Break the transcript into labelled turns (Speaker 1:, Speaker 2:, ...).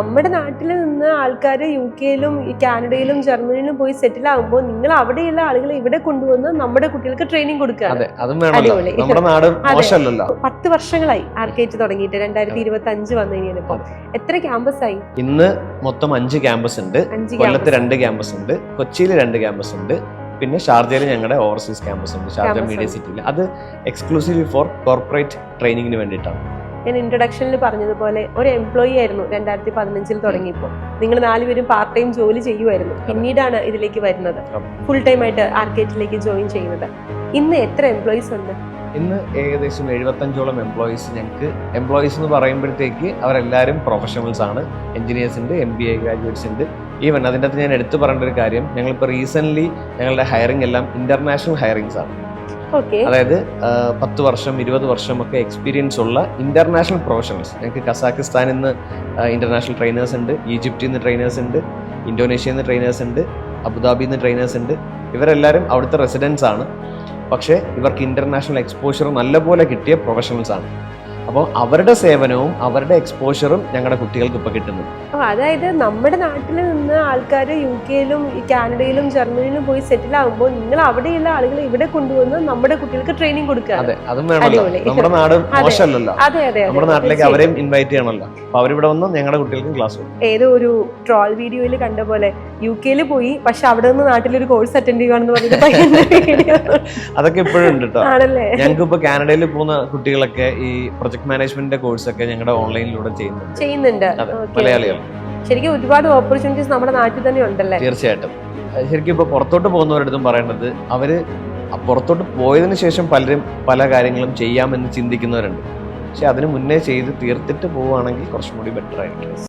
Speaker 1: നമ്മുടെ നാട്ടിൽ നിന്ന് ആൾക്കാർ UK-യിലും കാനഡയിലും ജർമ്മനിയിലും പോയി സെറ്റിൽ ആകുമ്പോൾ നിങ്ങൾ അവിടെയുള്ള ആളുകളെ ഇവിടെ കൊണ്ടുവന്ന് നമ്മുടെ കുട്ടികൾക്ക് ട്രെയിനിങ് കൊടുക്കുകയാണ്. 10 വർഷങ്ങളായി ആർക്കേറ്റ് തുടങ്ങിയിട്ട് 2025 വന്നു കഴിഞ്ഞപ്പോ എത്ര ക്യാമ്പസ് ആയി?
Speaker 2: ഇന്ന് മൊത്തം 5 ക്യാമ്പസ് ഉണ്ട്. കൊല്ലത്ത് 2 ക്യാമ്പസ് ഉണ്ട്, കൊച്ചിയിൽ 2 ക്യാമ്പസ് ഉണ്ട്, പിന്നെ ഷാർജയിൽ ഞങ്ങളുടെ ഓവർസീസ് ക്യാമ്പസ് ഉണ്ട്, ഷാർജ മീഡിയ സിറ്റിയിൽ. അത് എക്സ്ക്ലൂസീവ്ലി ഫോർ കോർപ്പറേറ്റ് ട്രെയിനിങ്ങിന് വേണ്ടിയിട്ടാണ്.
Speaker 1: ഞാൻ ഇൻട്രൊഡക്ഷനിൽ പറഞ്ഞതുപോലെ ഒരു എംപ്ലോയി ആയിരുന്നു 2015 തുടങ്ങിയപ്പോൾ. നിങ്ങൾ 4 പേരും പാർട്ട് ടൈം ജോലി ചെയ്യുമായിരുന്നു. പിന്നീടാണ് ഇതിലേക്ക് വരുന്നത്, ഫുൾ ടൈം ആയിട്ട് ആർക്കേറ്റിലേക്ക് ജോയിൻ ചെയ്യുന്നത്. ഇന്ന് എത്ര എംപ്ലോയീസ് ഉണ്ട്?
Speaker 2: ഇന്ന് ഏകദേശം 75ഓളം എംപ്ലോയീസ്. ഞങ്ങൾക്ക് എംപ്ലോയീസ് എന്ന് പറയുമ്പോഴത്തേക്ക് അവരെല്ലാവരും പ്രൊഫഷണൽസ് ആണ്. എഞ്ചിനീയേഴ്സ് ഉണ്ട്, MBA ഗ്രാജുവേറ്റ്സ് ഉണ്ട്. ഈവൻ അതിൻ്റെ അകത്ത് ഞാൻ എടുത്തു പറയേണ്ട ഒരു കാര്യം, ഞങ്ങളിപ്പോൾ റീസെൻ്റ്ലി ഞങ്ങളുടെ ഹയറിംഗ് എല്ലാം ഇന്റർനാഷണൽ ഹയറിംഗ്സ് ആണ്. അതായത് 10 വർഷം 20 വർഷം ഒക്കെ എക്സ്പീരിയൻസ് ഉള്ള ഇന്റർനാഷണൽ പ്രൊഫഷണൽസ്. ഞങ്ങൾക്ക് കസാഖിസ്ഥാനിൽ നിന്ന് ഇന്റർനാഷണൽ ട്രെയിനേഴ്സ് ഉണ്ട്, ഈജിപ്തിൽ നിന്ന് ട്രെയിനേഴ്സ് ഉണ്ട്, ഇന്തോനേഷ്യയിൽ നിന്ന് ട്രെയിനേഴ്സ് ഉണ്ട്, അബുദാബിയിൽ നിന്ന് ട്രെയിനേഴ്സ് ഉണ്ട്. ഇവരെല്ലാവരും അവിടുത്തെ റെസിഡൻസ് ആണ്. പക്ഷേ ഇവർക്ക് ഇന്റർനാഷണൽ എക്സ്പോഷർ നല്ലപോലെ കിട്ടിയ പ്രൊഫഷണൽസ് ആണ്. അപ്പോൾ അവരുടെ സേവനവും അവരുടെ എക്സ്പോഷറും ഞങ്ങളുടെ കുട്ടികൾക്ക് ഇപ്പോൾ കിട്ടുന്നു.
Speaker 1: അതായത് നമ്മുടെ നാട്ടിൽ നിന്ന് ആൾക്കാർ UK-യിലും കാനഡയിലും ജർമ്മനിയിലും പോയി സെറ്റിൽ ആകുമ്പോൾ നിങ്ങൾ അവിടെയുള്ള ആളുകളെ ഇവിടെ കൊണ്ടുവന്ന് നമ്മുടെ കുട്ടികൾക്ക് ട്രെയിനിങ് കൊടുക്കുകയാണ്.
Speaker 2: അതെ, അതും വേണമല്ലോ. നമ്മുടെ നാട് മോശമല്ലല്ലോ, നമ്മുടെ നാട്ടിലേക്ക് അവരെയും ഇൻവൈറ്റ് ചെയ്യണമല്ലോ. അപ്പൊ അവരിവിടെ വന്ന് ഞങ്ങളുടെ കുട്ടികൾക്കും ക്ലാസ് കൊടുക്കും.
Speaker 1: ഏതോ ഒരു ട്രോൾ വീഡിയോയിൽ കണ്ട പോലെ UK-യിൽ പോയി പക്ഷെ അവിടെ നിന്ന് നാട്ടിലൊരു കോഴ്സ് അറ്റൻഡ് ചെയ്യുകയാണെന്ന് പറഞ്ഞിട്ട്
Speaker 2: അതൊക്കെ ഇപ്പോഴും ഉണ്ട് കേട്ടോ. ഞങ്ങൾക്ക് ഇപ്പൊ കാനഡയിൽ പോകുന്ന കുട്ടികളൊക്കെ ഈ പ്രൊജക്ട് മാനേജ്മെന്റിന്റെ കോഴ്സ് ഒക്കെ ഞങ്ങളുടെ ഓൺലൈനിലൂടെ ചെയ്യുന്നുണ്ട്. മലയാളികൾ.
Speaker 1: ശരിക്കും ഒരുപാട് ഓപ്പർച്യൂണിറ്റീസ് നമ്മുടെ നാട്ടിൽ തന്നെ ഉണ്ടല്ലേ?
Speaker 2: തീർച്ചയായിട്ടും. ശരിക്കും ഇപ്പൊ പുറത്തോട്ട് പോകുന്നവരടുത്തും പറയേണ്ടത്, അവര് പുറത്തോട്ട് പോയതിനു ശേഷം പലരും പല കാര്യങ്ങളും ചെയ്യാമെന്ന് ചിന്തിക്കുന്നവരുണ്ട്. പക്ഷെ അതിന് മുന്നേ ചെയ്ത് തീർത്തിട്ട് പോവുകയാണെങ്കിൽ കുറച്ചും കൂടി ബെറ്റർ ആയിരിക്കും.